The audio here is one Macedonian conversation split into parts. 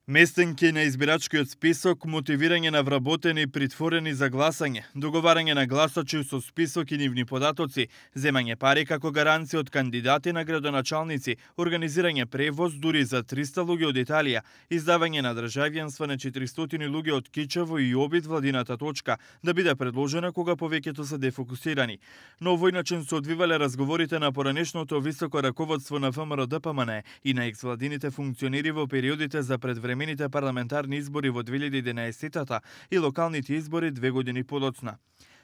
Местенки на избирачкиот список, мотивирање на вработени и притворени за гласање, договарање на гласачи со список и нивни податоци, земање пари како гаранција од кандидати на градоначалници, организирање превоз дури за 300 луѓе од Италија, издавање на државјанство на 400 луѓе од Кичево и обид владината точка да биде предложена кога повеќето се дефокусирани. Но овој начин се одвивале разговорите на поранешното високо раководство на ВМРО-ДПМН и на екс-владините функционери во периодите за предвремените парламентарни избори во 2011 и локалните избори 2 години подоцна.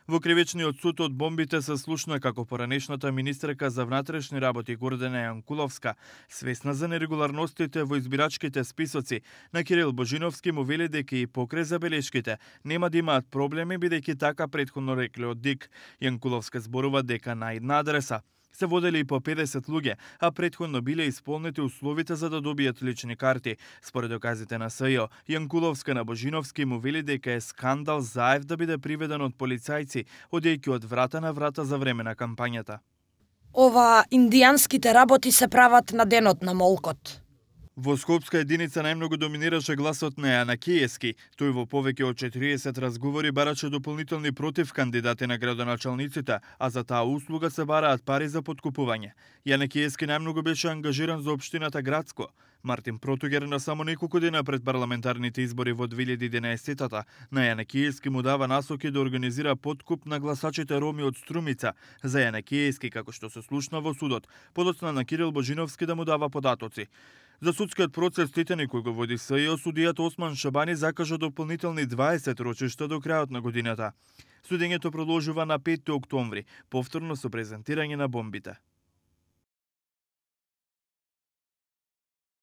Во кривичниот суд од бомбите се слушна како поранешната министерка за внатрешни работи Гордана Јанкуловска, свесна за нерегуларностите во избирачките списоци, на Кирил Божиновски му вели дека и покрај забелешките нема да имаат проблеми бидејќи така претходно рекле од ДИК. Јанкуловска зборува дека на една адреса се водели и по 50 луѓе, а претходно биле исполнети условите за да добијат лични карти. Според доказите на СЈО, Јанкуловска на Божиновски му вели дека е скандал заев да биде приведен од полицајци, одејќи од врата на врата за време на кампањата. Ова индијанските работи се прават на денот на молкот. Во Скопска единица најмногу доминираше гласот на Јана Киески. Тој во повеќе од 40 разговори бараше дополнителни против кандидати на градоначалниците, а за таа услуга се бараат пари за подкупување. Јана Киески најмногу беше ангажиран за општината Градско. Мартин Протугер на само неколку дена пред парламентарните избори во 2011 на Јана Киески му дава насоки да организира подкуп на гласачите роми од Струмица. За Јана Киески, како што се слушна во судот, подоцна на Кирил Божиновски да му дава податоци. За судскиот процес Титани кој го води СЈО, судијата Осман Шабани закажа дополнителни 20 рочишта до крајот на годината. Судењето продолжува на 5 октомври, повторно со презентирање на бомбите.